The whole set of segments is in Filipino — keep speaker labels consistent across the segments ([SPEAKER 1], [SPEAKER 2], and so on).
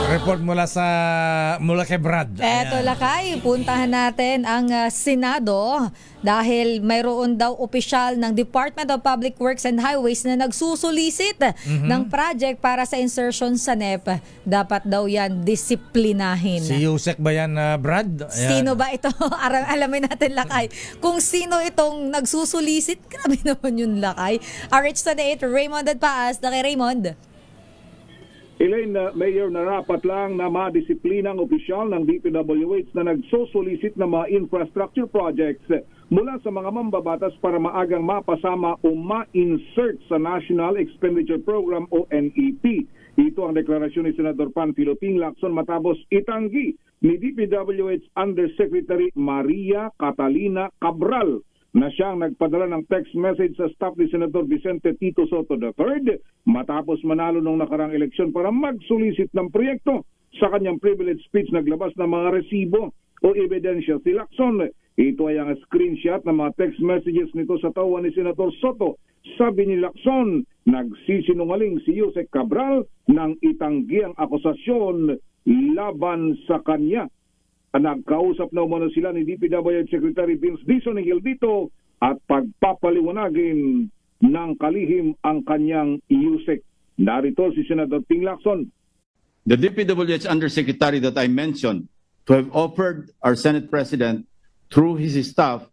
[SPEAKER 1] Report mula kay Brad.
[SPEAKER 2] Eto Lakay, puntahan natin ang Senado dahil mayroon daw opisyal ng Department of Public Works and Highways na nagsusulisit ng project para sa insertion sa NEP. Dapat daw yan disiplinahin.
[SPEAKER 1] Si Yusek ba yan, Brad? Ayan.
[SPEAKER 2] Sino ba ito? Alamin natin Lakay. Kung sino itong nagsusulisit, grabe naman yun Lakay. RH28, Raymond at Paas. Kay Raymond.
[SPEAKER 3] Elaine, Mayor, narapat lang na madisiplinang opisyal ng DPWH na nagsosolicit ng mga infrastructure projects mula sa mga mambabatas para maagang mapasama o ma-insert sa National Expenditure Program o NEP. Ito ang deklarasyon ni Senador Panfilo Ping Lacson matapos itanggi ni DPWH Undersecretary Maria Catalina Cabral na siyang nagpadala ng text message sa staff ni Senator Vicente Tito Soto III matapos manalo nung nakarang eleksyon para magsulisit ng proyekto. Sa kanyang privilege speech, naglabas ng mga resibo o ebidensya si Lacson. Ito ay ang screenshot ng mga text messages nito sa tawa ni Senator Soto. Sabi ni Lacson, nagsisinungaling si Yusek Cabral nang itanggi ang akusasyon laban sa kanya. Nagkausap na umano sila ni DPWH Secretary Vince Dizon hinggil dito at pagpapaliwanagin ng kalihim ang kanyang Yusek. Narito si Senator Ping Lacson.
[SPEAKER 4] The DPWH Undersecretary that I mentioned to have offered our Senate President through his staff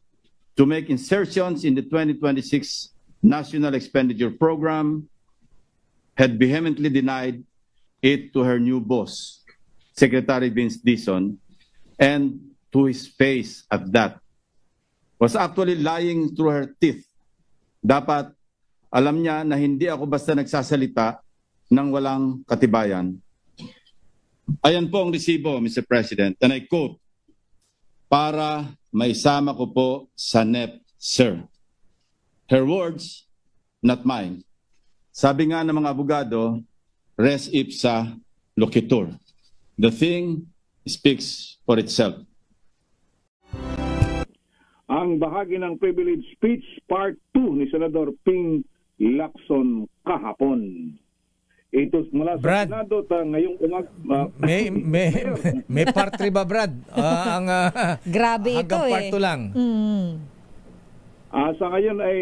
[SPEAKER 4] to make insertions in the 2026 National Expenditure Program had vehemently denied it to her new boss, Secretary Vince Dizon, and to his face at that, was actually lying through her teeth. Dapat alam niya na hindi ako basta nagsasalita ng walang katibayan. Ayan po ang resibo, Mr. President, and I quote, para maisama ko po sa NEP, sir. Her words, not mine. Sabi nga ng mga abogado, res ipsa loquitur. The thing speaks for itself.
[SPEAKER 3] Ang bahagi ng privilege speech part 2 ni Senador Ping Lacson kahapon. Ito mula sa
[SPEAKER 1] Brad,
[SPEAKER 3] Senado ngayong
[SPEAKER 1] may part 3 ba, Brad?
[SPEAKER 2] Grabe ito
[SPEAKER 1] hanggang part 2 lang.
[SPEAKER 3] Sa ngayon ay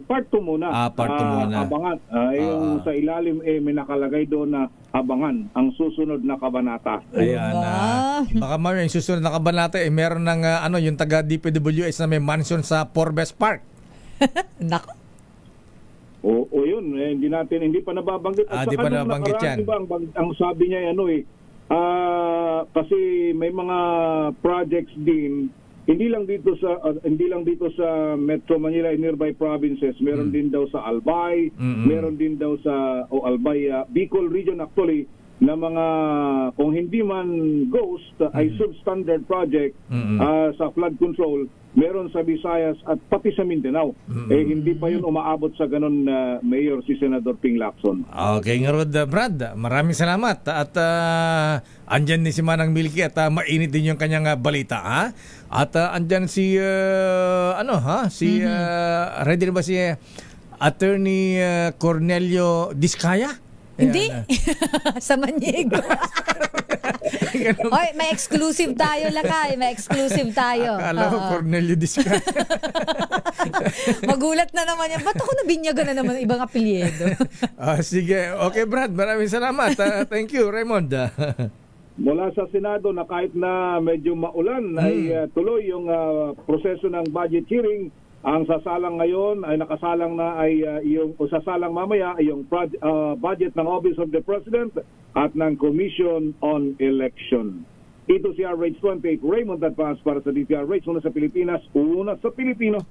[SPEAKER 3] part 2 muna.
[SPEAKER 1] Part 2 muna.
[SPEAKER 3] Abangan. Yung sa ilalim may nakalagay doon na abangan ang susunod na kabanata.
[SPEAKER 1] Ayan. Baka yung susunod na kabanata meron ng yung taga DPWH na may mansion sa Forbes Park.
[SPEAKER 2] Nako.
[SPEAKER 3] O yun, hindi pa nababanggit.
[SPEAKER 1] Hindi pa nababanggit yan.
[SPEAKER 3] Ang sabi niya kasi may mga projects din hindi lang dito sa Metro Manila and nearby provinces, meron din daw sa Albay, meron din daw sa Albay, Bicol region actually, na mga kung hindi man ghost ay substandard project sa flood control, meron sa Visayas at pati sa Mindanao. Hindi pa yun umaabot sa ganun Mayor si Senador Ping Lacson.
[SPEAKER 1] Okay, Ngarod Brad, maraming salamat at andyan din si Manang Milky at mainit din yung kanyang balita, ha? At andyan si ready na ba si Attorney Cornelio Discaya?
[SPEAKER 2] Hindi. Sa Maniego. Oy, may exclusive tayo Lakay. May exclusive tayo.
[SPEAKER 1] Akala ko Cornelio Discaya.
[SPEAKER 2] Magulat na naman yan. Ba't ako nabinyagan na naman ng ibang apelyido?
[SPEAKER 1] Sige. Okay, Brad. Maraming salamat. Thank you, Raymond.
[SPEAKER 3] Mula sa Senado na kahit na medyo maulan ay tuloy yung proseso ng budget hearing. Ang sasalang ngayon ay nakasalang na ay sasalang mamaya ay yung budget ng Office of the President at ng Commission on Election. Ito si RH28 Raymond Advance para sa DTRH, una sa Pilipinas, una sa Pilipino.